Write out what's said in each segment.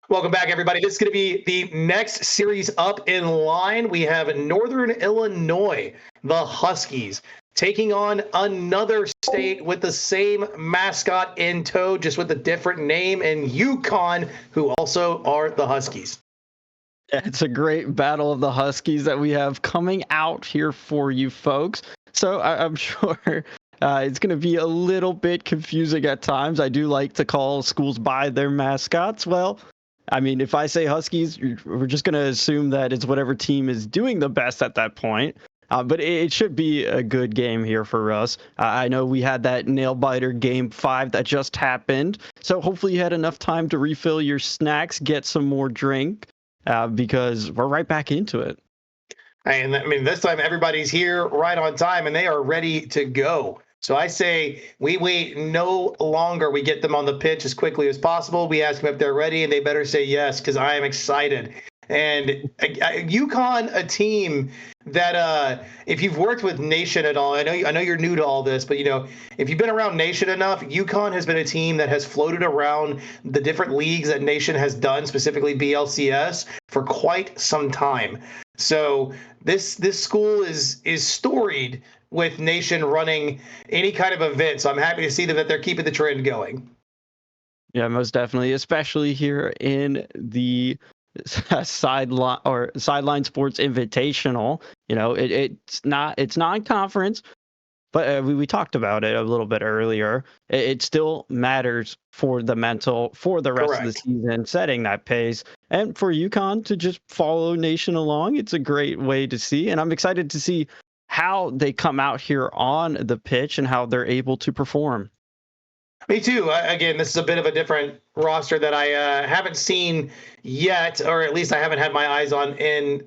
Welcome back, everybody. This is going to be the next series up in line. We have Northern Illinois, the Huskies, taking on another state with the same mascot in tow, just with a different name, and UConn, who also are the Huskies. It's a great battle of the Huskies that we have coming out here for you folks. So I'm sure it's going to be a little bit confusing at times. I do like to call schools by their mascots. Well, I mean, if I say Huskies, we're just going to assume that it's whatever team is doing the best at that point. But it should be a good game here for us. I know we had that nail biter game 5 that just happened. So hopefully you had enough time to refill your snacks, get some more drink, because we're right back into it. And I mean, this time everybody's here right on time and they are ready to go. So I say we wait no longer. We get them on the pitch as quickly as possible. We ask them if they're ready, and they better say yes, because I am excited. And UConn, a team that if you've worked with Nation at all, I know you're new to all this, but if you've been around Nation enough, UConn has been a team that has floated around the different leagues that Nation has done, specifically BLCS, for quite some time. So this school is storied with Nation running any kind of event. So I'm happy to see that they're keeping the trend going. Yeah, most definitely, especially here in the Sideline Sports Invitational. It's non-conference, but we talked about it a little bit earlier. It still matters for the mental, for the rest of the season, setting that pace. And for UConn to just follow Nation along, it's a great way to see. And I'm excited to see how they come out here on the pitch and how they're able to perform. Me too. Again, this is a bit of a different roster that I haven't seen yet, or at least I haven't had my eyes on in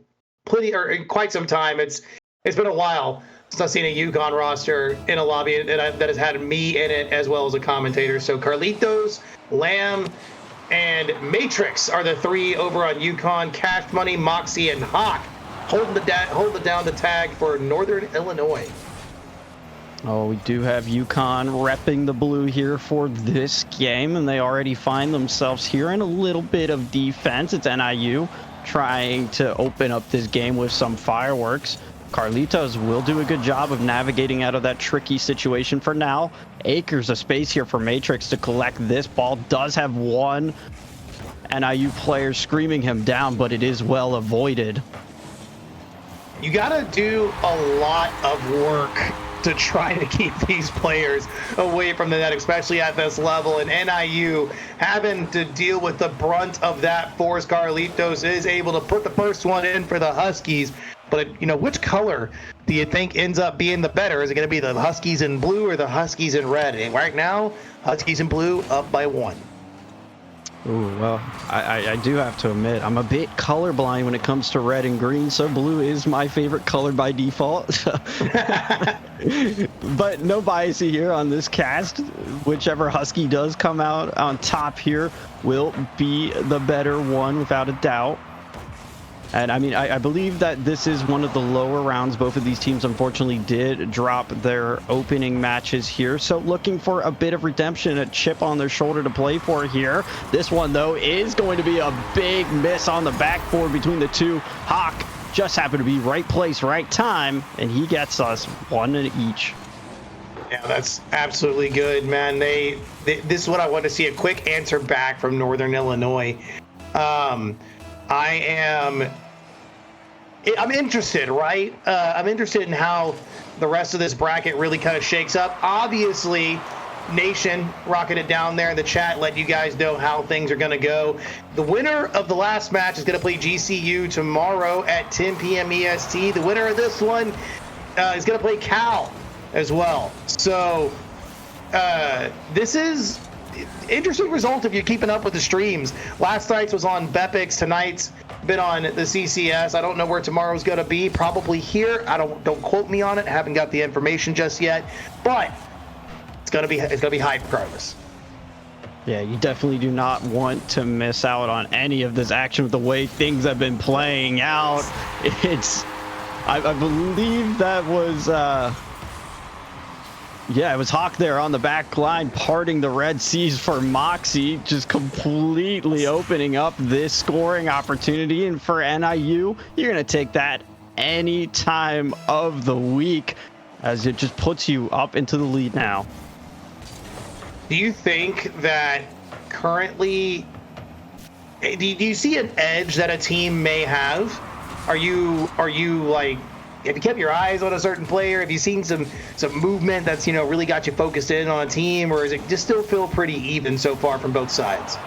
quite some time. It's been a while since I've seen a UConn roster in a lobby that has had me in it as well as a commentator. So Carlitos, Lamb, and Matrix are the three over on UConn. Cash Money, Moxie, and Hawk holding down the tag for Northern Illinois. Oh, we do have UConn repping the blue here for this game, and they already find themselves here in a little bit of defense. It's NIU trying to open up this game with some fireworks. Carlitos will do a good job of navigating out of that tricky situation for now. Acres of space here for Matrix to collect this ball. Does have one NIU player screaming him down, but it is well avoided. You got to do a lot of work to try to keep these players away from the net, especially at this level. And NIU having to deal with the brunt of that force. Carlitos is able to put the first one in for the Huskies. But, which color do you think ends up being the better? Is it going to be the Huskies in blue or the Huskies in red? And right now, Huskies in blue up by 1. Ooh, well, I do have to admit, I'm a bit colorblind when it comes to red and green, so blue is my favorite color by default. But no bias here on this cast. Whichever Husky does come out on top here will be the better one, without a doubt. And I mean, I believe that this is one of the lower rounds. Both of these teams, unfortunately, did drop their opening matches here. So looking for a bit of redemption, a chip on their shoulder to play for here. This one, though, is going to be a big miss on the backboard between the two. Hawk just happened to be right place, right time, and he gets us one in each. Yeah, that's absolutely good, man. This is what I want to see, a quick answer back from Northern Illinois. I'm interested, right? I'm interested in how the rest of this bracket really kind of shakes up. Obviously, Nation rocketed down there in the chat, let you guys know how things are going to go. The winner of the last match is going to play GCU tomorrow at 10 p.m. EST. The winner of this one is going to play Cal as well. So this is interesting result if you're keeping up with the streams. Last night's was on Bepix, tonight's been on the CCS. I don't know where tomorrow's going to be. Probably here. Don't quote me on it. I haven't got the information just yet, but it's going to be hype regardless. Yeah, you definitely do not want to miss out on any of this action with the way things have been playing out. I believe that was Yeah, it was Hawk there on the back line, parting the Red Seas for Moxie, just completely opening up this scoring opportunity. And for NIU, you're going to take that any time of the week, as it just puts you up into the lead now. Do you think that currently, do you see an edge that a team may have? Are you like, have you kept your eyes on a certain player? Have you seen some movement that's, really got you focused in on a team, or is it just still feel pretty even so far from both sides?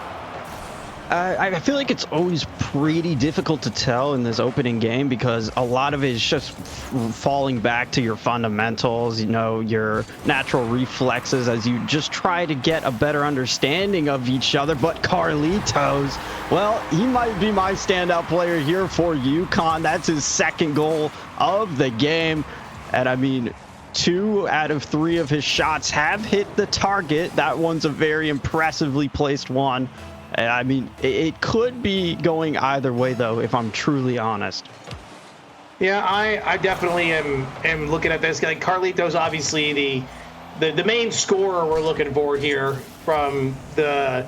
I feel like it's always pretty difficult to tell in this opening game because a lot of it is just falling back to your fundamentals, your natural reflexes as you just try to get a better understanding of each other. But Carlitos, well, he might be my standout player here for UConn. That's his second goal of the game. And I mean, 2 out of 3 of his shots have hit the target. That one's a very impressively placed one. I mean, it could be going either way, though, if I'm truly honest. Yeah, I definitely am looking at this. Like, Carlitos, obviously the main scorer we're looking for here from the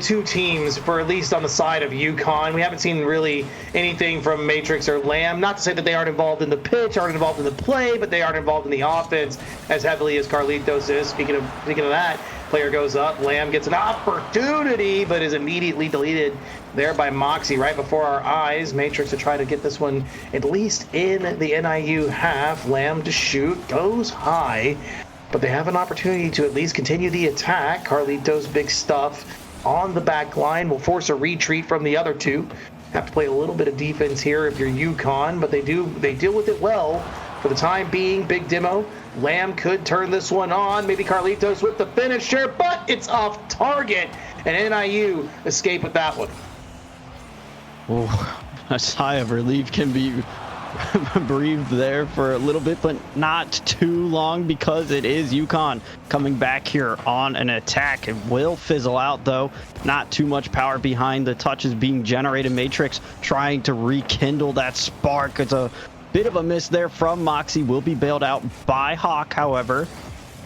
two teams, for at least on the side of UConn. We haven't seen really anything from Matrix or Lamb. Not to say that they aren't involved in the pitch, aren't involved in the play, but they aren't involved in the offense as heavily as Carlitos is. Speaking of that, player goes up, Lamb gets an opportunity, but is immediately deleted there by Moxie right before our eyes. Matrix to try to get this one at least in the NIU half. Lamb to shoot, goes high, but they have an opportunity to at least continue the attack. Carlitos, big stuff on the back line, will force a retreat from the other two. Have to play a little bit of defense here if you're UConn, but they deal with it well for the time being. Big demo. Lamb could turn this one on. Maybe Carlitos with the finisher, but it's off target, and NIU escape with that one. Oh, a sigh of relief can be breathed there for a little bit, but not too long because it is UConn coming back here on an attack. It will fizzle out, though. Not too much power behind the touches being generated. Matrix trying to rekindle that spark. It's a bit of a miss there from Moxie. Will be bailed out by Hawk, however.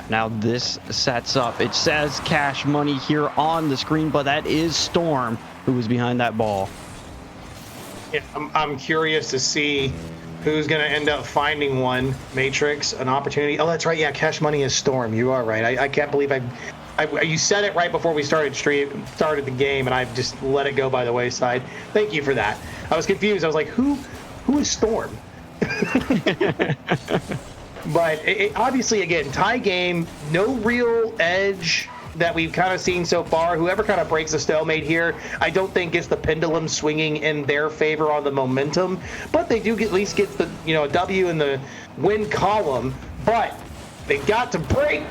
Now this sets up. It says Cash Money here on the screen, but that is Storm who was behind that ball. Yeah, I'm curious to see who's going to end up finding one. Matrix, an opportunity. Oh, that's right. Yeah, Cash Money is Storm. You are right. I can't believe you said it right before we started the game, and I've just let it go by the wayside. Thank you for that. I was confused. I was like, who is Storm? But obviously, again, tie game, no real edge that we've kind of seen so far. Whoever kind of breaks the stalemate here, I don't think gets the pendulum swinging in their favor on the momentum, but they do at least get the a W in the win column. But they got to break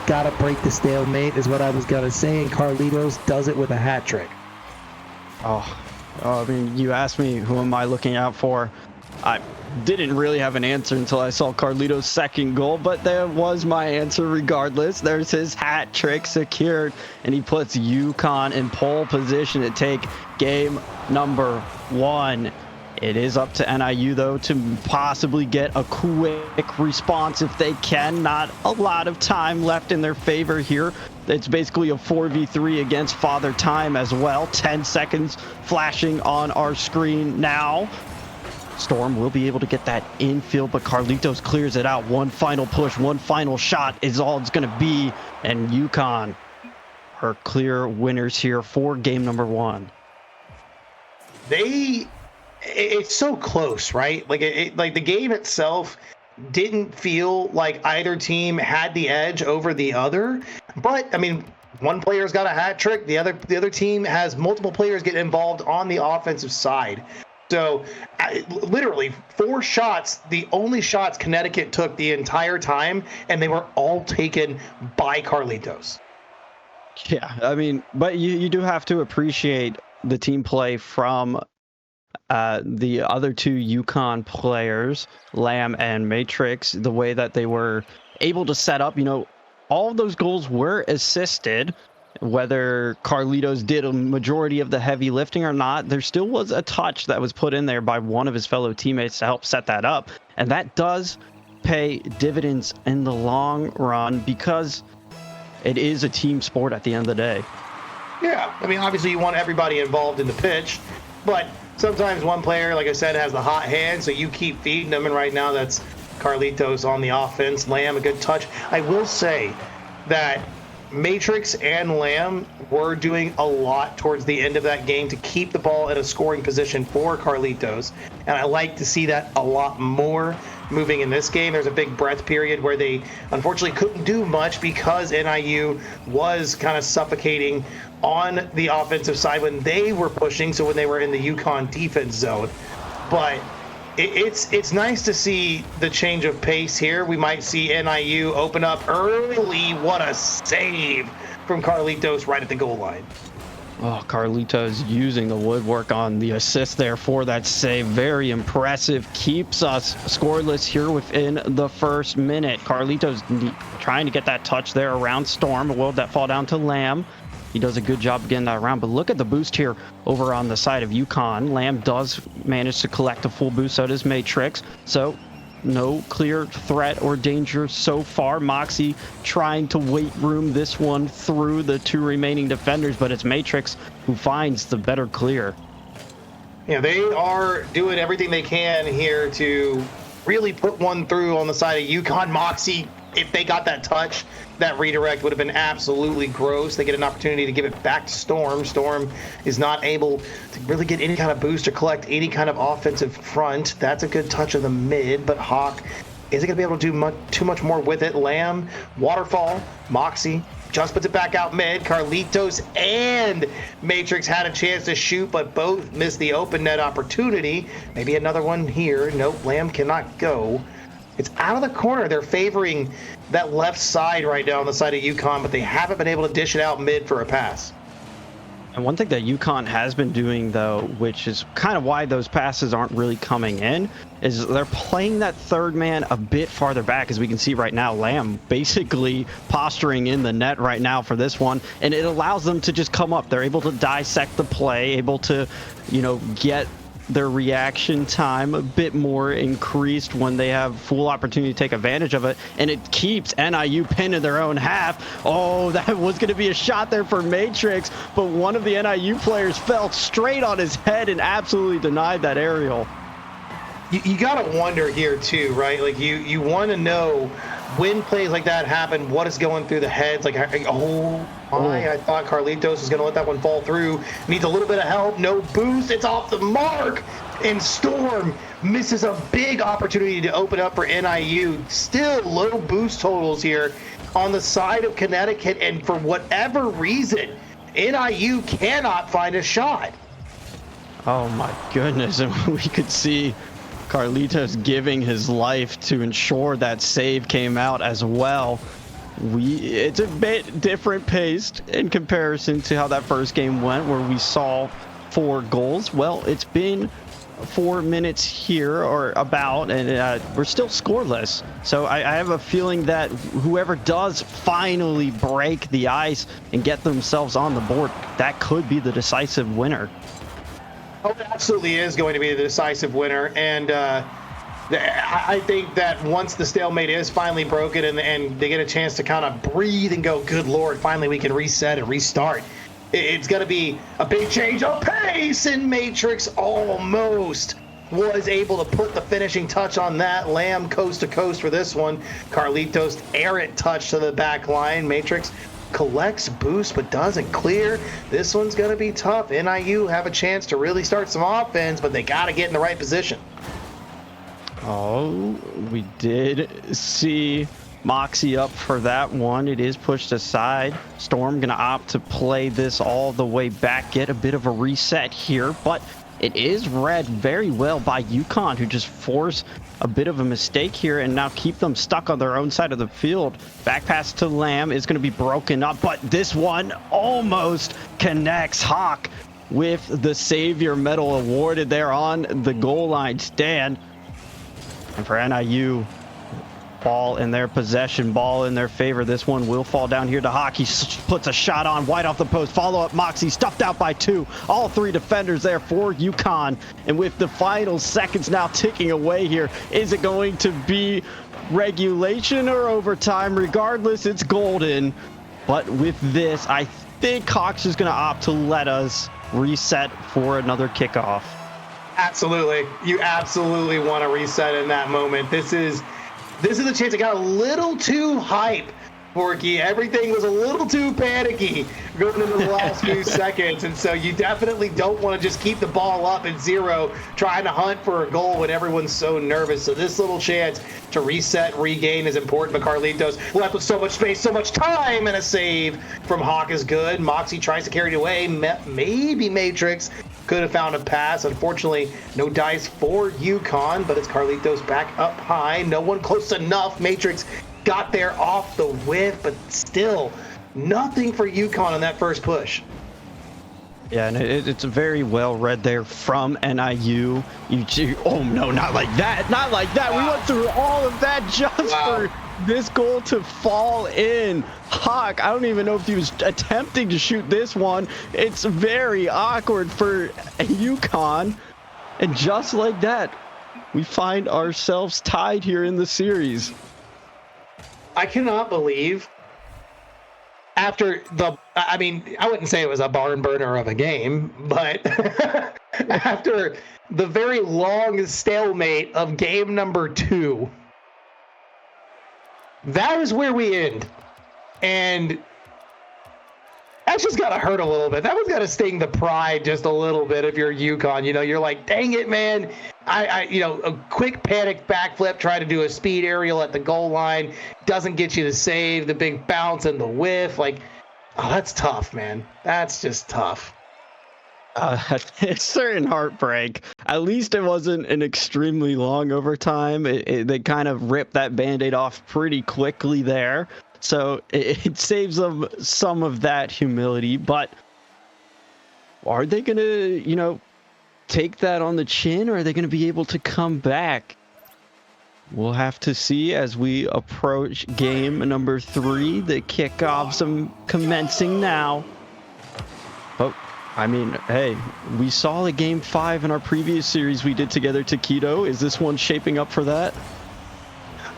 the stalemate is what I was gonna say, and Carlitos does it with a hat trick. Oh, I mean, you asked me who am I looking out for. I didn't really have an answer until I saw Carlitos' second goal, but there was my answer regardless. There's his hat trick secured, and he puts UConn in pole position to take game number 1. It is up to NIU, though, to possibly get a quick response if they can. Not a lot of time left in their favor here. It's basically a 4v3 against Father Time as well. 10 seconds flashing on our screen now. Storm will be able to get that infield, but Carlitos clears it out. One final push, one final shot is all it's going to be, and UConn are clear winners here for game number 1. It's so close, right? Like the game itself didn't feel like either team had the edge over the other, but I mean, one player's got a hat trick, the other team has multiple players get involved on the offensive side. So literally 4 shots, the only shots Connecticut took the entire time, and they were all taken by Carlitos. Yeah, I mean, but you do have to appreciate the team play from the other 2 UConn players, Lamb and Matrix, the way that they were able to set up. All of those goals were assisted. Whether Carlitos did a majority of the heavy lifting or not, there still was a touch that was put in there by one of his fellow teammates to help set that up. And that does pay dividends in the long run because it is a team sport at the end of the day. Yeah, I mean, obviously you want everybody involved in the pitch, but sometimes one player, like I said, has the hot hand, so you keep feeding them, and right now that's Carlitos on the offense. Lamb, a good touch. I will say that Matrix and Lamb were doing a lot towards the end of that game to keep the ball in a scoring position for Carlitos, and I like to see that a lot more moving in this game. There's a big breath period where they unfortunately couldn't do much because NIU was kind of suffocating on the offensive side when they were pushing, so when they were in the UConn defense zone. But it's nice to see the change of pace here. We might see NIU open up early. What a save from Carlitos right at the goal line. Oh, Carlitos using the woodwork on the assist there for that save. Very impressive. Keeps us scoreless here within the first minute. Carlitos trying to get that touch there around Storm. Will that fall down to Lamb? He does a good job of getting that around, but look at the boost here over on the side of UConn. Lamb does manage to collect a full boost, so does Matrix. So no clear threat or danger so far. Moxie trying to weight room this one through the two remaining defenders, but it's Matrix who finds the better clear. Yeah, they are doing everything they can here to really put one through on the side of UConn. Moxie, if they got that touch, that redirect would have been absolutely gross. They get an opportunity to give it back to Storm. Storm is not able to really get any kind of boost or collect any kind of offensive front. That's a good touch of the mid, but Hawk isn't going to be able to do too much more with it. Lamb, waterfall, Moxie just puts it back out mid. Carlitos and Matrix had a chance to shoot, but both missed the open net opportunity. Maybe another one here. Nope, Lamb cannot go. It's out of the corner. They're favoring that left side right now on the side of UConn, but they haven't been able to dish it out mid for a pass. And one thing that UConn has been doing, though, which is kind of why those passes aren't really coming in, is they're playing that third man a bit farther back, as we can see right now. Lamb basically posturing in the net right now for this one, and it allows them to just come up. They're able to dissect the play, able to, get their reaction time a bit more increased when they have full opportunity to take advantage of it, and it keeps NIU pinned in their own half. Oh, that was going to be a shot there for Matrix, but one of the NIU players fell straight on his head and absolutely denied that aerial. You gotta wonder here too, right? Like you want to know when plays like that happen, what is going through the heads. Like, I thought Carlitos was gonna let that one fall through. Needs a little bit of help. No boost. It's off the mark. And Storm misses a big opportunity to open up for NIU. Still low boost totals here on the side of Connecticut, and for whatever reason, NIU cannot find a shot. Oh my goodness, and we could see Carlitos giving his life to ensure that save came out as well. It's a bit different paced in comparison to how that first game went, where we saw 4 goals. Well, it's been 4 minutes here or about, and we're still scoreless. So I have a feeling that whoever does finally break the ice and get themselves on the board, that could be the decisive winner. Oh, it absolutely is going to be the decisive winner, and I think that once the stalemate is finally broken and they get a chance to kind of breathe and go, good Lord, finally we can reset and restart, it's going to be a big change of pace, and Matrix almost was able to put the finishing touch on that. Lamb coast to coast for this one. Carlitos errant touch to the back line. Matrix collects boost but doesn't clear. This one's going to be tough. NIU have a chance to really start some offense, but they got to get in the right position. Oh, we did see Moxie up for that one. It is pushed aside. Storm going to opt to play this all the way back, get a bit of a reset here, but it is read very well by UConn, who just force a bit of a mistake here and now keep them stuck on their own side of the field. Back pass to Lamb is going to be broken up, but this one almost connects. Hawk with the Savior Medal awarded there on the goal line stand. And for NIU, ball in their possession, ball in their favor. This one will fall down here to Hawk. He puts a shot on wide off the post. Follow up, Moxie stuffed out by 2. All 3 defenders there for UConn. And with the final seconds now ticking away here, is it going to be regulation or overtime. Regardless, it's golden. But with this, I think Hawks is going to opt to let us reset for another kickoff. Absolutely. You absolutely want to reset in that moment. This is the chance. It got a little too hype, Porky. Everything was a little too panicky going into the last few seconds. And so you definitely don't want to just keep the ball up at 0, trying to hunt for a goal when everyone's so nervous. So this little chance to reset, regain is important. But Carlitos left with so much space, so much time, and a save from Hawk is good. Moxie tries to carry it away. Maybe Matrix could have found a pass. Unfortunately, no dice for UConn, but it's Carlitos back up high. No one close enough. Matrix got there off the whiff, but still nothing for UConn on that first push. Yeah, and it's very well read there from NIU. Oh no, not like that, not like that. Wow. We went through all of that just for this goal to fall in. Hawk, I don't even know if he was attempting to shoot this one. It's very awkward for UConn. And just like that, we find ourselves tied here in the series. I cannot believe after I wouldn't say it was a barn burner of a game, but after the very long stalemate of game number 2, that is where we end. And that's just got to hurt a little bit. That one's got to sting the pride just a little bit if you're UConn. You're like, dang it, man. A quick panic backflip, try to do a speed aerial at the goal line, doesn't get you to save, the big bounce and the whiff. Like, oh, that's tough, man. That's just tough. It's certain heartbreak. At least it wasn't an extremely long overtime. They kind of ripped that Band-Aid off pretty quickly there. So it saves them some of that humility. But are they going to, take that on the chin, or are they going to be able to come back? We'll have to see as we approach game number 3. The kickoffs are commencing now. But hey, we saw the game 5 in our previous series we did together, Taquito. Is this one shaping up for that?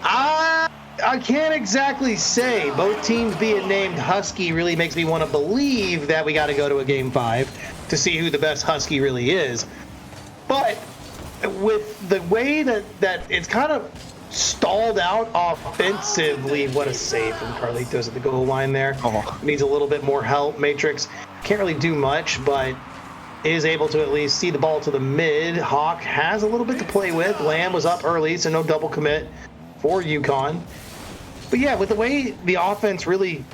I can't exactly say. Both teams being named Husky really makes me want to believe that we got to go to a game 5 to see who the best Husky really is. But with the way that it's kind of stalled out offensively, what a save from Carlitos at the goal line there. Needs a little bit more help. Matrix can't really do much, but is able to at least see the ball to the mid. Hawk has a little bit to play with. Lamb was up early, so no double commit for UConn. But yeah, with the way the offense really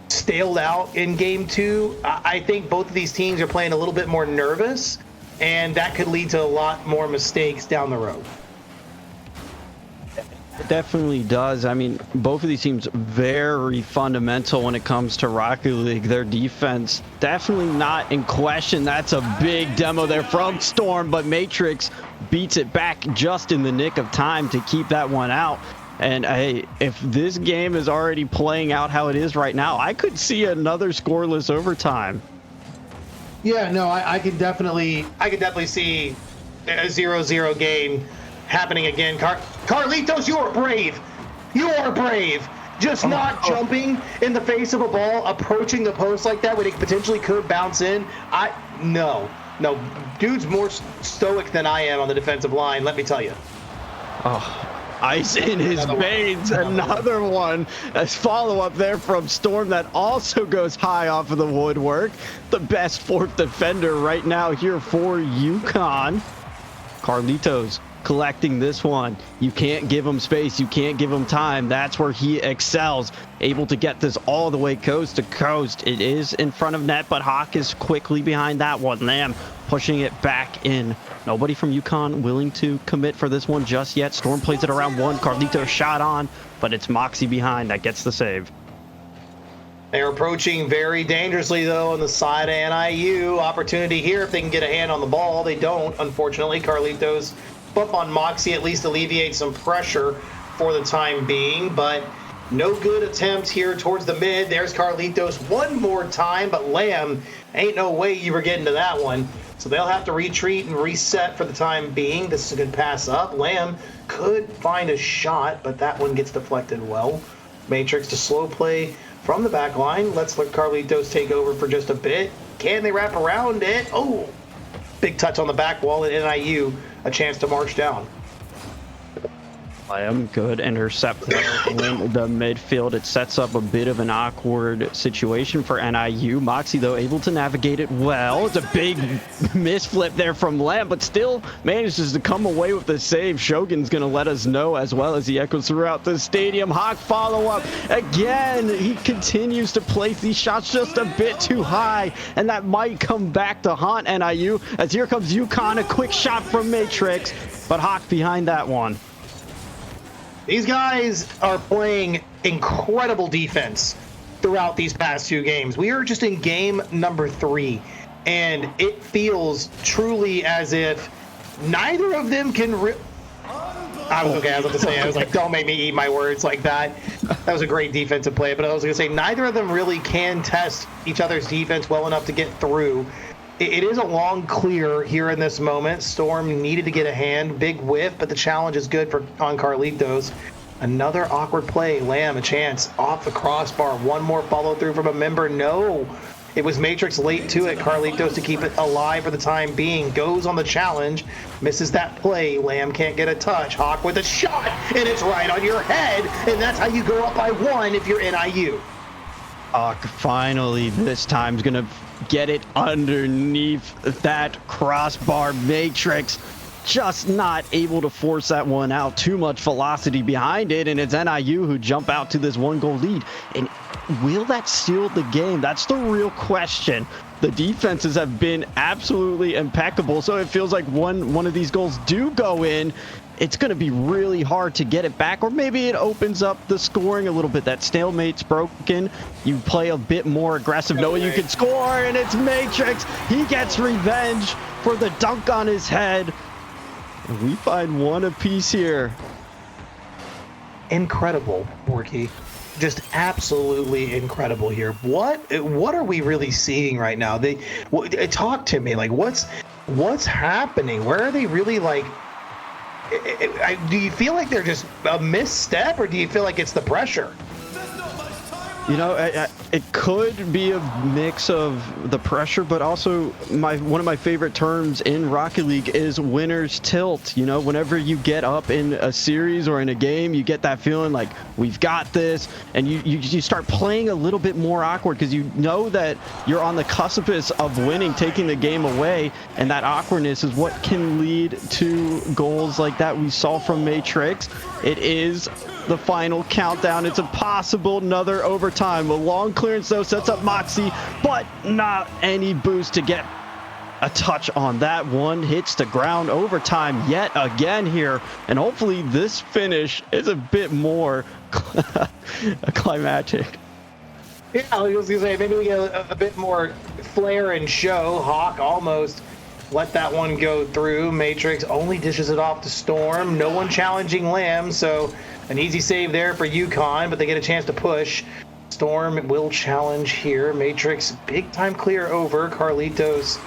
staled out in game 2, I think both of these teams are playing a little bit more nervous, and that could lead to a lot more mistakes down the road. It definitely does. Both of these teams very fundamental when it comes to Rocket League. Their defense definitely not in question. That's a big demo there from Storm, but Matrix beats it back just in the nick of time to keep that one out. And hey, if this game is already playing out how it is right now, I could see another scoreless overtime. Yeah, no, I could definitely see a 0-0 game happening again. Carlitos, you are brave. You are brave. Just not jumping in the face of a ball, approaching the post like that when it potentially could bounce in. No. Dude's more stoic than I am on the defensive line, let me tell you. Ice in his veins. Another one. A follow-up there from Storm that also goes high off of the woodwork. The best 4th defender right now here for UConn. Carlitos collecting this one. You can't give him space. You can't give him time. That's where he excels. Able to get this all the way coast to coast. It is in front of net, but Hawk is quickly behind that one. Lamb pushing it back in. Nobody from UConn willing to commit for this one just yet. Storm plays it around 1. Carlitos shot on, but it's Moxie behind that gets the save. They're approaching very dangerously, though, on the side of NIU. Opportunity here if they can get a hand on the ball. They don't, unfortunately. Carlitos bump on Moxie at least alleviates some pressure for the time being, but No good attempt here towards the mid. There's Carlitos one more time, but Lamb, ain't no way you were getting to that one. So they'll have to retreat and reset for the time being. This is a good pass up. Lamb could find a shot, but that one gets deflected well. Matrix to slow play from the back line. Let's let Carlitos take over for just a bit. Can they wrap around it? Oh, big touch on the back wall, and NIU a chance to march down. Lamb, good intercept there in the midfield. It sets up a bit of an awkward situation for NIU. Moxie, though, able to navigate it well. It's a big misflip there from Lamb, but still manages to come away with the save. Shogun's going to let us know, as well as he echoes throughout the stadium. Hawk follow-up again. He continues to place these shots just a bit too high, and that might come back to haunt NIU, as here comes UConn. A quick shot from Matrix, but Hawk behind that one. These guys are playing incredible defense throughout these past 2 games. We are just in game number 3, and it feels truly as if neither of them can... I was about to say, I was like, don't make me eat my words like that. That was a great defensive play, but I was going to say neither of them really can test each other's defense well enough to get through. It is a long clear here in this moment. Storm needed to get a hand, big whiff, but the challenge is good on Carlitos. Another awkward play. Lamb a chance off the crossbar. One more follow through from a member. No, it was Matrix late to it. Carlitos to keep it alive for the time being. Goes on the challenge, misses that play. Lamb can't get a touch. Hawk with a shot, and it's right on your head. And that's how you go up by 1 if you're NIU. Hawk finally this time's gonna get it underneath that crossbar. Matrix just not able to force that one out. Too much velocity behind it, and it's NIU who jump out to this 1-goal lead. And will that seal the game? That's the real question. The defenses have been absolutely impeccable, so it feels like one of these goals do go in, it's going to be really hard to get it back, or maybe it opens up the scoring a little bit. That stalemate's broken. You play a bit more aggressive, knowing you can score, and it's Matrix. He gets revenge for the dunk on his head. And we find 1 apiece here. Incredible, Borky. Just absolutely incredible here. What are we really seeing right now? Talk to me. Like, what's happening? Where are they really, like... do you feel like they're just a misstep, or do you feel like it's the pressure? You know, it could be a mix of the pressure, but also one of my favorite terms in Rocket League is winner's tilt. You know, whenever you get up in a series or in a game, you get that feeling like we've got this, and you start playing a little bit more awkward because you know that you're on the precipice of winning, taking the game away, and that awkwardness is what can lead to goals like that we saw from Matrix. It is the final countdown. It's impossible. Another overtime. A long clearance, though, sets up Moxie, but not any boost to get a touch on that one. Hits the ground. Overtime yet again here, and hopefully this finish is a bit more climactic. Yeah, I was gonna say, maybe we get a bit more flair and show. Hawk almost let that one go through. Matrix only dishes it off to Storm. No one challenging Lamb, so an easy save there for UConn, but they get a chance to push. Storm will challenge here. Matrix, big time clear over. Carlitos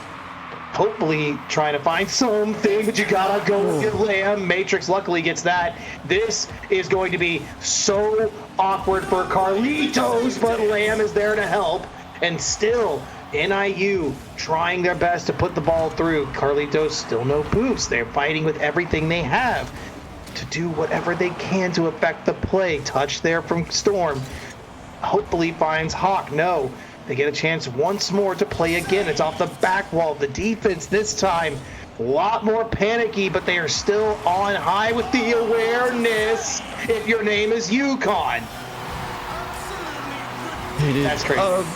hopefully trying to find something, but you gotta go with your Lamb. Matrix luckily gets that. This is going to be so awkward for Carlitos, but Lamb is there to help. And still, NIU trying their best to put the ball through. Carlitos still no boost. They're fighting with everything they have to do whatever they can to affect the play. Touch there from Storm. Hopefully finds Hawk. No, they get a chance once more to play again. It's off the back wall. The defense this time a lot more panicky, but they are still on high with the awareness. If your name is UConn. That's crazy.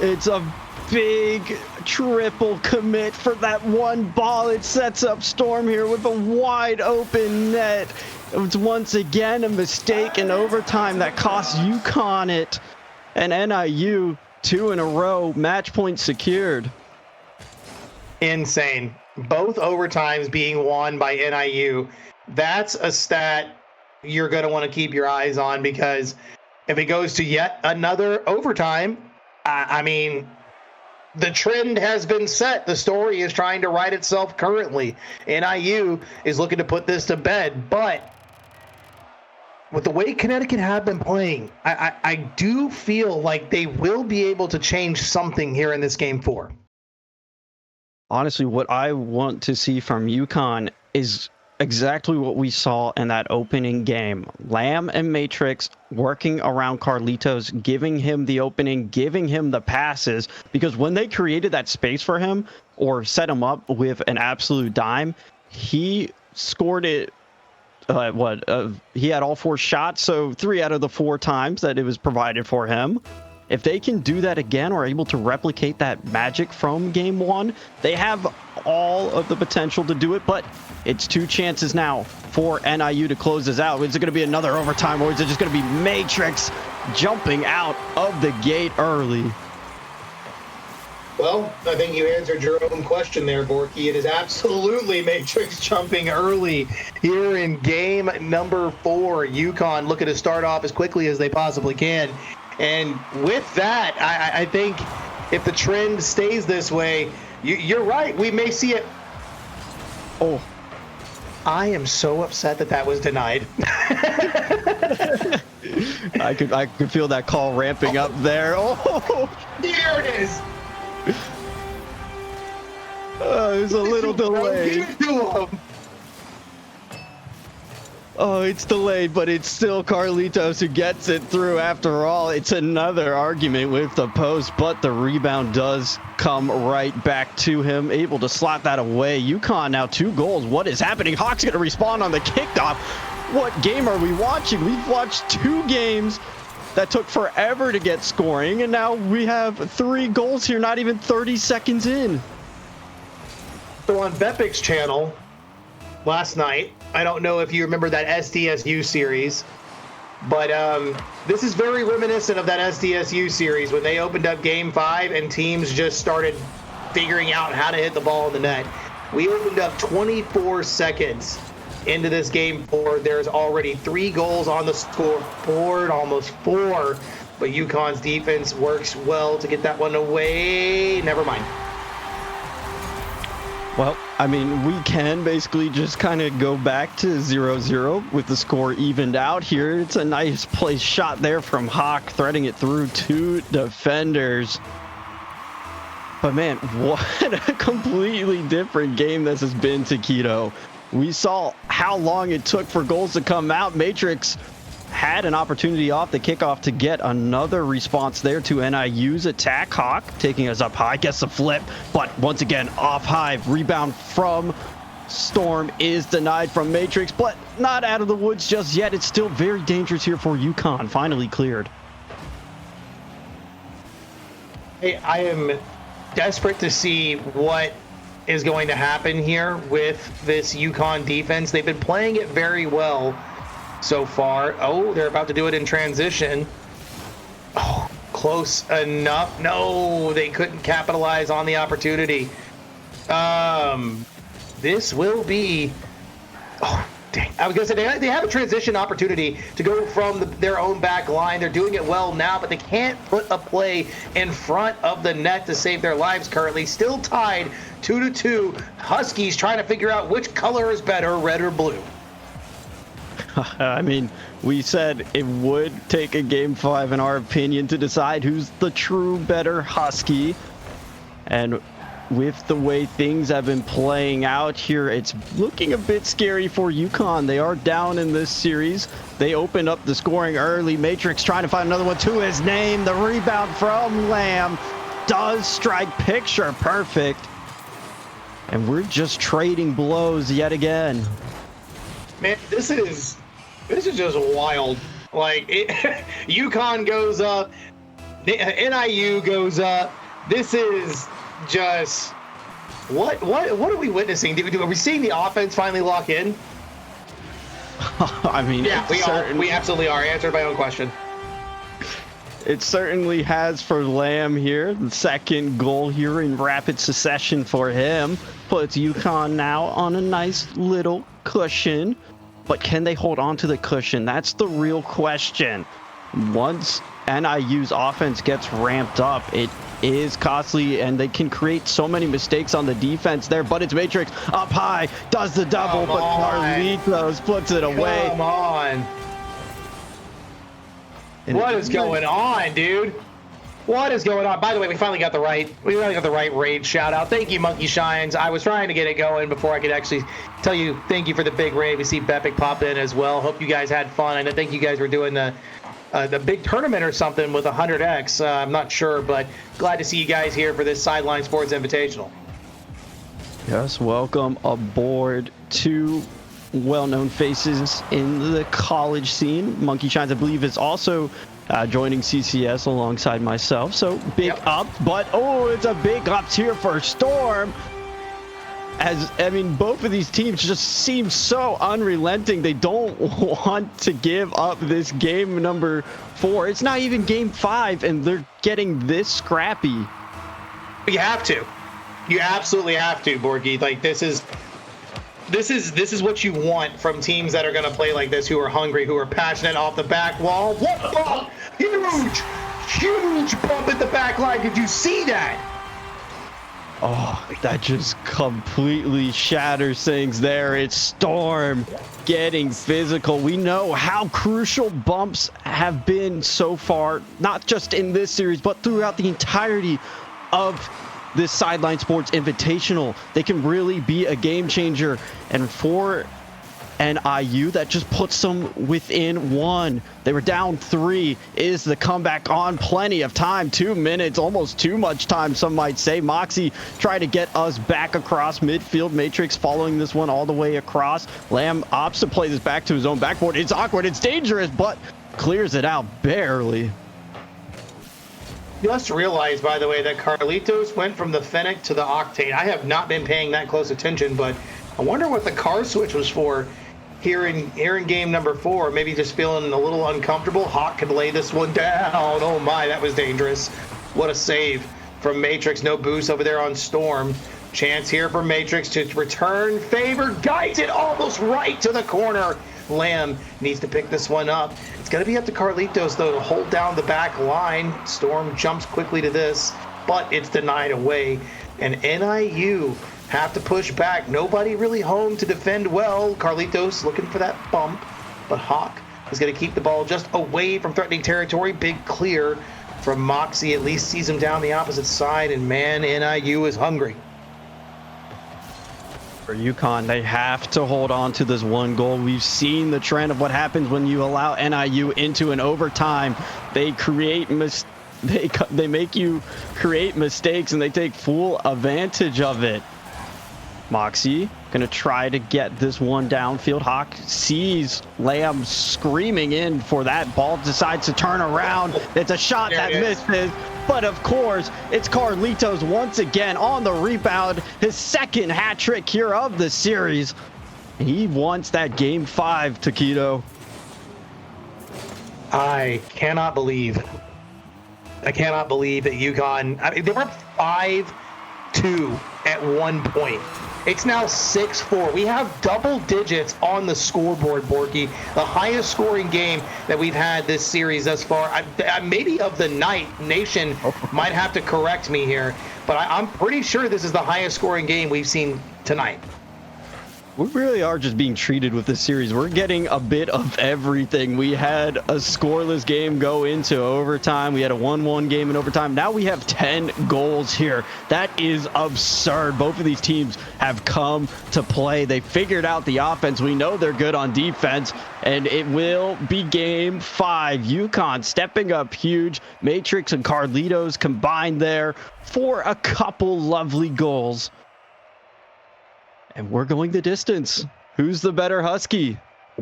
It's a big triple commit for that one ball. It sets up Storm here with a wide open net. It was once again a mistake in overtime that cost UConn it, and NIU 2 in a row, match point secured. Insane. Both overtimes being won by NIU. That's a stat you're going to want to keep your eyes on, because If it goes to yet another overtime, I mean, the trend has been set. The story is trying to write itself currently. NIU is looking to put this to bed, but with the way Connecticut have been playing, I do feel like they will be able to change something here in this game 4. Honestly, what I want to see from UConn is exactly what we saw in that opening game. Lamb and Matrix working around Carlitos, giving him the opening, giving him the passes, because when they created that space for him or set him up with an absolute dime, he scored it. He had all 4 shots, so 3 out of the 4 times that it was provided for him. If they can do that again or are able to replicate that magic from game 1, they have all of the potential to do it, but it's 2 chances now for NIU to close this out. Is it going to be another overtime, or is it just going to be Matrix jumping out of the gate early? Well, I think you answered your own question there, Borky. It is absolutely Matrix jumping early here in game number 4. UConn looking to start off as quickly as they possibly can. And with that, I think if the trend stays this way, you're right. We may see it. Oh, I am so upset that was denied. I could feel that call ramping up there. Oh, here it is. It was a little delayed. Oh, it's delayed, but it's still Carlitos who gets it through after all. It's another argument with the post, but the rebound does come right back to him, able to slot that away. UConn now 2 goals. What is happening? Hawks going to respond on the kickoff. What game are we watching? We've watched 2 games that took forever to get scoring, and now we have 3 goals here, not even 30 seconds in. So on Bepic's channel last night, I don't know if you remember that SDSU series, but this is very reminiscent of that SDSU series when they opened up game 5 and teams just started figuring out how to hit the ball in the net. We opened up 24 seconds into this game 4. There's already 3 goals on the scoreboard, almost 4, but UConn's defense works well to get that one away. Never mind. Well, I mean, we can basically just kind of go back to 0-0 with the score evened out here. It's a nice place shot there from Hawk, threading it through 2 defenders. But man, what a completely different game this has been to Quito. We saw how long it took for goals to come out. Matrix had an opportunity off the kickoff to get another response there to NIU's attack. Hawk taking us up high, gets the flip, but once again off high. Rebound from Storm is denied from Matrix, but not out of the woods just yet. It's still very dangerous here for UConn. Finally cleared. Hey, I am desperate to see what is going to happen here with this UConn defense. They've been playing it very well so far. Oh, they're about to do it in transition. Oh, close enough. No, they couldn't capitalize on the opportunity. This will be... Oh, dang. I was going to say, they have a transition opportunity to go from their own back line. They're doing it well now, but they can't put a play in front of the net to save their lives currently. Still tied 2-2. Huskies trying to figure out which color is better, red or blue. I mean, we said it would take a game 5, in our opinion, to decide who's the true better Husky. And with the way things have been playing out here, it's looking a bit scary for UConn. They are down in this series. They opened up the scoring early. Matrix trying to find another one to his name. The rebound from Lamb does strike picture perfect. And we're just trading blows yet again. Man, this is just wild. Like, UConn goes up, NIU goes up. This is just what are we witnessing? Are we seeing the offense finally lock in? I mean, yeah, we absolutely are. I answered my own question. It certainly has for Lamb here. The second goal here in rapid succession for him puts UConn now on a nice little cushion. But can they hold on to the cushion? That's the real question. once NIU's offense gets ramped up, it is costly, and they can create so many mistakes on the defense there. But it's Matrix up high, does the double, but Carlitos puts it away. Come on. What is going on, dude? What is going on? By the way, we finally got the right raid shout out. Thank you, Monkey Shines. I was trying to get it going before I could actually tell you thank you for the big raid. We see Bepic pop in as well. Hope you guys had fun. I think you guys were doing the big tournament or something with 100X. I'm not sure, but glad to see you guys here for this Sidelines Sports Invitational. Yes, welcome aboard. Two well-known faces in the college scene. Monkey Shines, I believe, is also joining CCS alongside myself. So big up, but it's a big ups here for Storm. Both of these teams just seem so unrelenting. They don't want to give up this game number 4. It's not even game 5, and they're getting this scrappy. You have to. You absolutely have to, Borky. Like, this is what you want from teams that are going to play like this, who are hungry, who are passionate off the back wall. What bump? Huge bump at the back line. Did you see that? Oh, that just completely shatters things there. It's Storm getting physical. We know how crucial bumps have been so far, not just in this series, but throughout the entirety of this Sideline Sports Invitational. They can really be a game changer. And for NIU, that just puts them within 1. They were down 3. Is the comeback on? Plenty of time, 2 minutes, almost too much time, some might say. Moxie try to get us back across midfield. Matrix following this one all the way across. Lamb opts to play this back to his own backboard. It's awkward, it's dangerous, but clears it out barely. You must realize, by the way, that Carlitos went from the Fennec to the Octane. I have not been paying that close attention, but I wonder what the car switch was for here in game number 4. Maybe just feeling a little uncomfortable. Hawk could lay this one down. Oh my, that was dangerous. What a save from Matrix. No boost over there on Storm. Chance here for Matrix to return favor. Guides it almost right to the corner. Lamb needs to pick this one up. It's going to be up to Carlitos, though, to hold down the back line. Storm jumps quickly to this, but it's denied away. And NIU have to push back. Nobody really home to defend well. Carlitos looking for that bump, but Hawk is going to keep the ball just away from threatening territory. Big clear from Moxie. At least sees him down the opposite side, and man, NIU is hungry. For UConn, they have to hold on to this one goal. We've seen the trend of what happens when you allow NIU into an overtime. They create they make you create mistakes, and they take full advantage of it. Moxie gonna try to get this one downfield. Hawk sees Lamb screaming in for that ball, decides to turn around. It's a shot that misses, but of course it's Carlitos once again on the rebound, his second hat trick here of the series. He wants that game 5, Taquito. I cannot believe that UConn, they were 5-2 at one point. It's now 6-4. We have double digits on the scoreboard, Borky. The highest scoring game that we've had this series thus far. Maybe of the night. Nation might have to correct me here, but I'm pretty sure this is the highest scoring game we've seen tonight. We really are just being treated with this series. We're getting a bit of everything. We had a scoreless game go into overtime. We had a 1-1 game in overtime. Now we have 10 goals here. That is absurd. Both of these teams have come to play. They figured out the offense. We know they're good on defense, and it will be game 5. UConn stepping up huge. Matrix and Carlitos combined there for a couple lovely goals. And we're going the distance. Who's the better Husky? I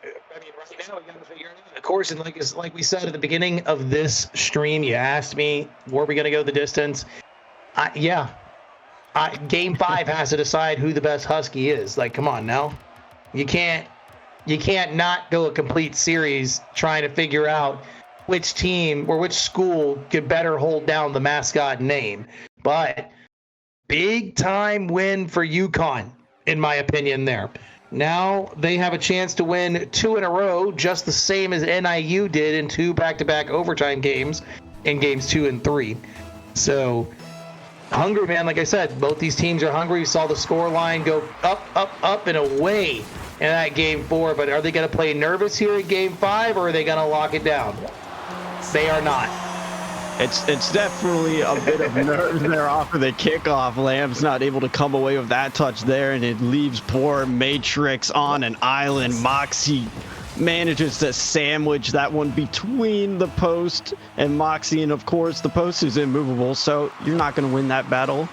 mean, right now, we got to figure it out. Of course, and like we said at the beginning of this stream, you asked me, were we going to go the distance? Game 5 has to decide who the best Husky is. Like, come on now. You can't not go a complete series trying to figure out which team or which school could better hold down the mascot name. But big time win for UConn, in my opinion there. Now they have a chance to win 2 in a row, just the same as NIU did in 2 back-to-back overtime games in games 2 and 3. So hungry, man. Like I said, both these teams are hungry. You saw the score line go up, up, up, and away in that game 4. But are they going to play nervous here in game 5, or are they going to lock it down? They are not. It's definitely a bit of nerves there off of the kickoff. Lamb's not able to come away with that touch there, and it leaves poor Matrix on an island. Moxie manages to sandwich that one between the post and Moxie, and of course the post is immovable, so you're not going to win that battle.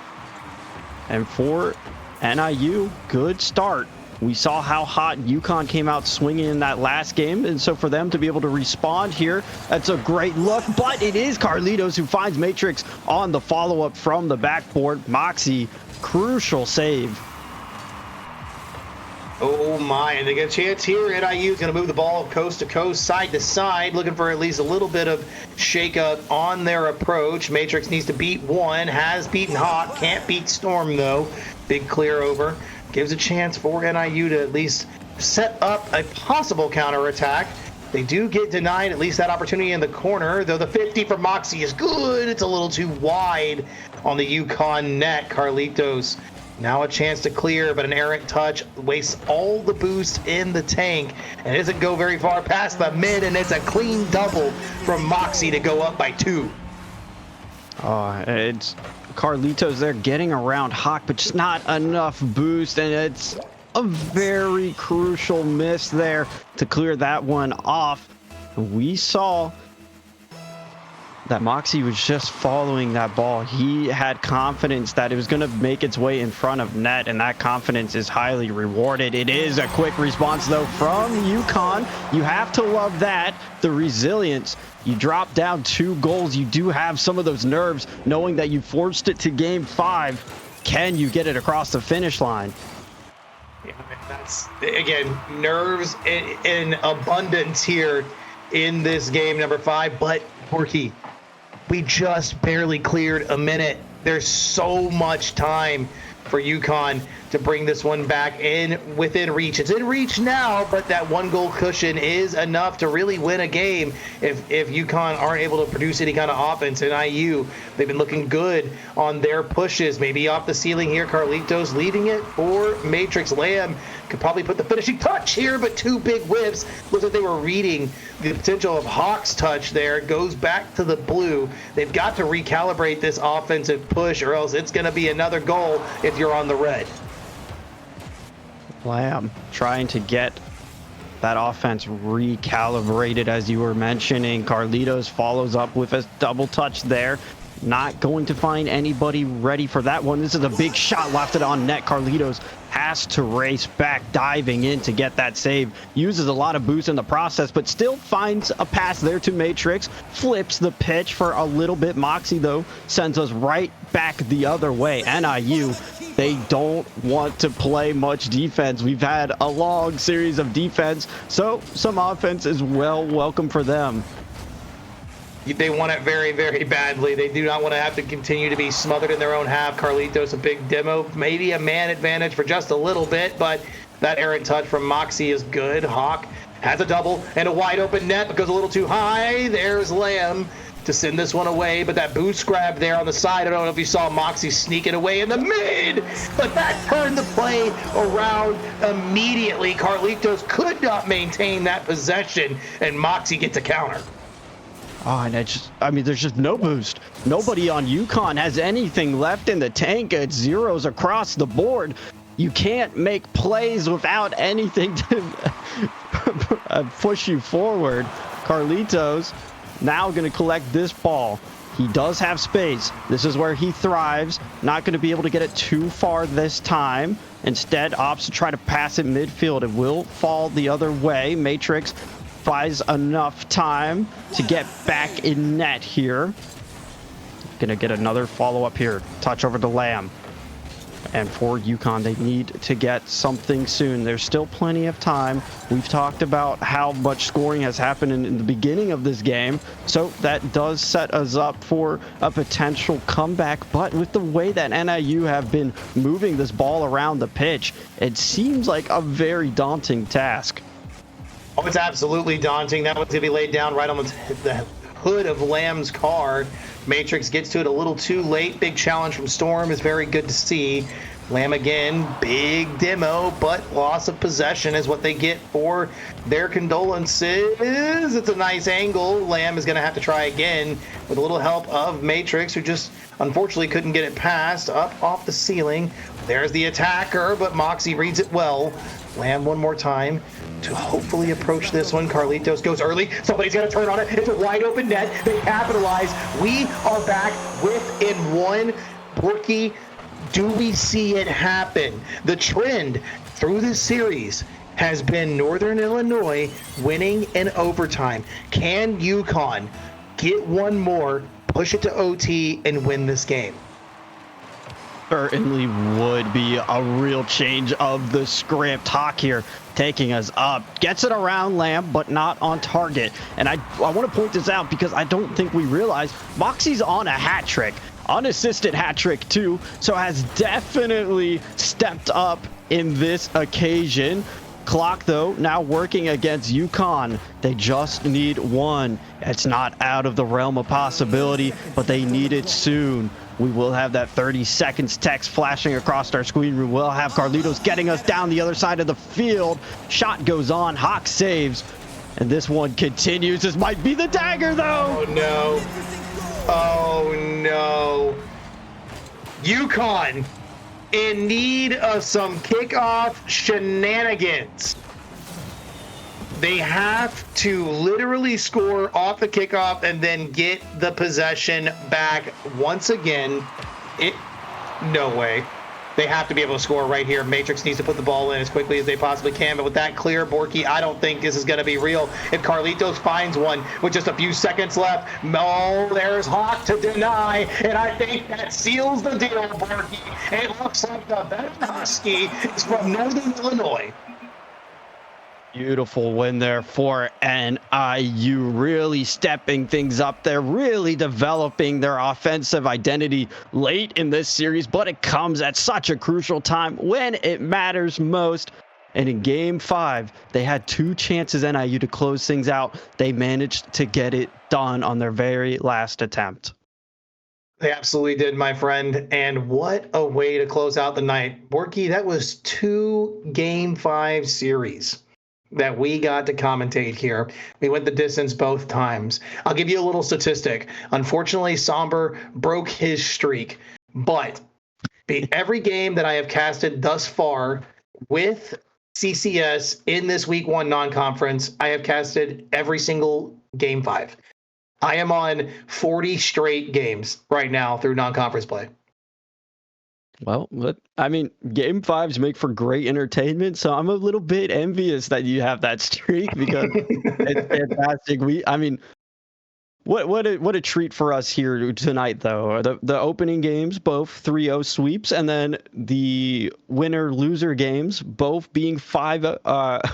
And for NIU, good start. We saw how hot UConn came out swinging in that last game, and so for them to be able to respond here, that's a great look. But it is Carlitos who finds Matrix on the follow-up from the backboard. Moxie, crucial save. Oh my, and they get a chance here. NIU is going to move the ball coast to coast, side to side, looking for at least a little bit of shakeup on their approach. Matrix needs to beat one, has beaten Hawk, can't beat Storm though. Big clear over. Gives a chance for NIU to at least set up a possible counterattack. They do get denied at least that opportunity in the corner, though the 50 from Moxie is good. It's a little too wide on the UConn net. Carlitos now a chance to clear, but an errant touch wastes all the boost in the tank and doesn't go very far past the mid, and it's a clean double from Moxie to go up by 2. It's Carlitos there getting around Hawk, but just not enough boost, and it's a very crucial miss there to clear that one off. We saw that Moxie was just following that ball. He had confidence that it was going to make its way in front of net, and that confidence is highly rewarded. It is a quick response, though, from UConn. You have to love that. The resilience. You drop down 2 goals. You do have some of those nerves, knowing that you forced it to game 5. Can you get it across the finish line? Yeah, that's, again, nerves in abundance here in this game number 5, but Porky, we just barely cleared a minute. There's so much time for UConn to bring this one back in within reach. It's in reach now, but that 1 goal cushion is enough to really win a game if UConn aren't able to produce any kind of offense. In IU, they've been looking good on their pushes, maybe off the ceiling here. Carlitos leaving it for Matrix. Lamb could probably put the finishing touch here, but 2 big whiffs. Looks like they were reading the potential of Hawk's touch there. Goes back to the blue. They've got to recalibrate this offensive push, or else it's going to be another goal if you're on the red. Lamb trying to get that offense recalibrated, as you were mentioning. Carlitos follows up with a double touch there. Not going to find anybody ready for that one. This is a big shot lofted on net. Carlitos has to race back, diving in to get that save. Uses a lot of boost in the process, but still finds a pass there to Matrix. Flips the pitch for a little bit. Moxie, though, sends us right back the other way. NIU, they don't want to play much defense. We've had a long series of defense, so some offense is welcome for them. They want it very, very badly. They do not want to have to continue to be smothered in their own half. Carlitos, a big demo, maybe a man advantage for just a little bit, but that errant touch from Moxie is good. Hawk has a double and a wide open net, but goes a little too high. There's Lamb to send this one away, but that boost grab there on the side, I don't know if you saw Moxie sneaking away in the mid, but that turned the play around immediately. Carlitos could not maintain that possession, and Moxie gets a counter. Oh, and there's just no boost. Nobody on UConn has anything left in the tank. It's zeros across the board. You can't make plays without anything to push you forward. Carlitos now going to collect this ball. He does have space. This is where he thrives. Not going to be able to get it too far this time. Instead, opts to try to pass it midfield. It will fall the other way. Matrix buys enough time to get back in net here. Gonna get another follow-up here. Touch over to Lamb. And for UConn, they need to get something soon. There's still plenty of time. We've talked about how much scoring has happened in the beginning of this game, so that does set us up for a potential comeback. But with the way that NIU have been moving this ball around the pitch, it seems like a very daunting task. Oh, it's absolutely daunting. That one's going to be laid down right on the hood of Lamb's car. Matrix gets to it a little too late. Big challenge from Storm is very good to see. Lamb again, big demo, but loss of possession is what they get for their condolences. It's a nice angle. Lamb is going to have to try again with a little help of Matrix, who just unfortunately couldn't get it past. Up off the ceiling. There's the attacker, but Moxie reads it well. Lamb one more time to hopefully approach this one. Carlitos goes early. Somebody's got to turn on it. It's a wide open net. They capitalize. We are back within one. Porky, do we see it happen? The trend through this series has been Northern Illinois winning in overtime. Can UConn get one more, push it to OT, and win this game? Certainly would be a real change of the script. Hawk here taking us up. Gets it around Lamb, but not on target. And I want to point this out because I don't think we realize Moxie's on a hat trick. Unassisted hat trick too, so has definitely stepped up in this occasion. Clock though now working against UConn. They just need one. It's not out of the realm of possibility, but they need it soon. We will have that 30 seconds text flashing across our screen room. We'll have Carlitos getting us down the other side of the field. Shot goes on. Hawk saves. And this one continues. This might be the dagger though. Oh no. Oh no. UConn in need of some kickoff shenanigans. They have to literally score off the kickoff and then get the possession back once again. No way. They have to be able to score right here. Matrix needs to put the ball in as quickly as they possibly can. But with that clear, Borky, I don't think this is going to be real. If Carlitos finds one with just a few seconds left, no, there's Hawk to deny. And I think that seals the deal, Borky. It looks like the better Husky is from Northern Illinois. Beautiful win there for NIU, really stepping things up. They're really developing their offensive identity late in this series, but it comes at such a crucial time when it matters most. And in game 5, they had 2 chances, NIU, to close things out. They managed to get it done on their very last attempt. They absolutely did, my friend. And what a way to close out the night. Borky, that was 2 game 5 series that we got to commentate here. We went the distance both times. I'll give you a little statistic. Unfortunately, Somber broke his streak, but every game that I have casted thus far with CCS in this week 1 non-conference, I have casted every single game 5. I am on 40 straight games right now through non-conference play. Well, I mean, game 5s make for great entertainment, so I'm a little bit envious that you have that streak because it's fantastic. What a treat for us here tonight, though. The opening games, both 3-0 sweeps, and then the winner-loser games, both being 5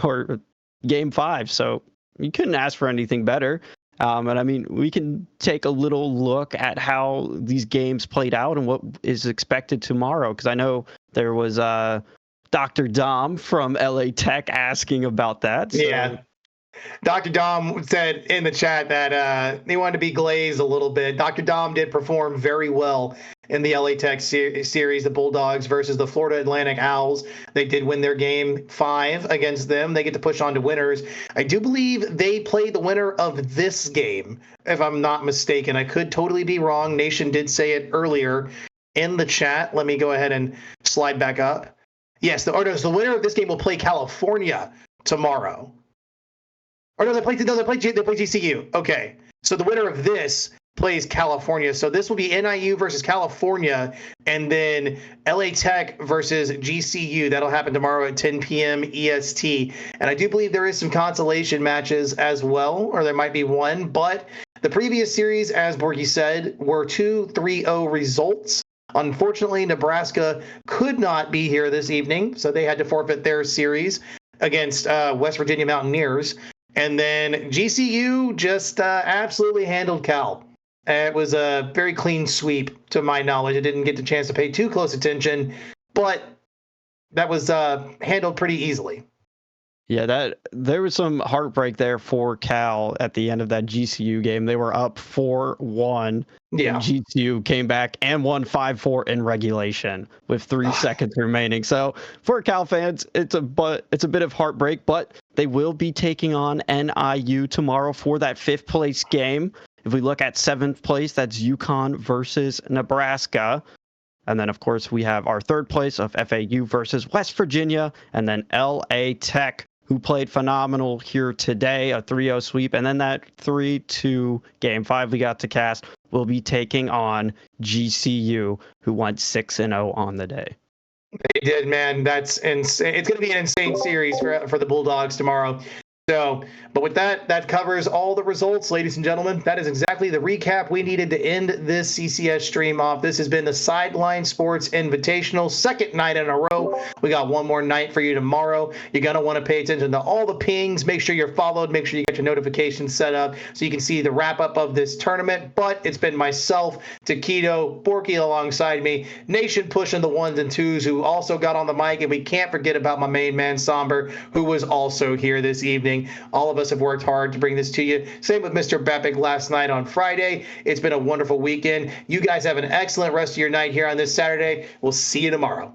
or game 5. So you couldn't ask for anything better. And I mean, we can take a little look at how these games played out and what is expected tomorrow. Because I know there was Dr. Dom from LA Tech asking about that. So. Yeah. Dr. Dom said in the chat that he wanted to be glazed a little bit. Dr. Dom did perform very well in the LA Tech series, the Bulldogs versus the Florida Atlantic Owls. They did win their game 5 against them. They get to push on to winners. I do believe they played the winner of this game, if I'm not mistaken. I could totally be wrong. Nation did say it earlier in the chat. Let me go ahead and slide back up. Yes, the winner of this game will play California tomorrow. Or no, they play GCU. Okay, so the winner of this plays California. So this will be NIU versus California, and then LA Tech versus GCU. That'll happen tomorrow at 10 p.m. EST. And I do believe there is some consolation matches as well, or there might be one. But the previous series, as Borgie said, were 2 3-0 results. Unfortunately, Nebraska could not be here this evening, so they had to forfeit their series against West Virginia Mountaineers. And then GCU just absolutely handled Cal. It was a very clean sweep, to my knowledge. I didn't get the chance to pay too close attention, but that was handled pretty easily. Yeah, there was some heartbreak there for Cal at the end of that GCU game. They were up 4-1. Yeah. GCU came back and won 5-4 in regulation with 3 seconds remaining. So for Cal fans, it's a bit of heartbreak, but they will be taking on NIU tomorrow for that 5th place game. If we look at 7th place, that's UConn versus Nebraska. And then, of course, we have our 3rd place of FAU versus West Virginia, and then LA Tech, who played phenomenal here today, a 3-0 sweep. And then that 3-2 game 5 we got to cast will be taking on GCU, who went 6-0 on the day. They did, man. That's insane. It's going to be an insane series for the Bulldogs tomorrow. So, but with that, that covers all the results, ladies and gentlemen. That is exactly the recap we needed to end this CCS stream off. This has been the Sidelines Sports Invitational, 2nd night in a row. We got one more night for you tomorrow. You're going to want to pay attention to all the pings. Make sure you're followed. Make sure you get your notifications set up so you can see the wrap-up of this tournament. But it's been myself, Taquito, Borky alongside me, Nation pushing the 1s and 2s, who also got on the mic. And we can't forget about my main man, Somber, who was also here this evening. All of us have worked hard to bring this to you. Same with Mr. Bepic last night on Friday. It's been a wonderful weekend. You guys have an excellent rest of your night here on this Saturday. We'll see you tomorrow.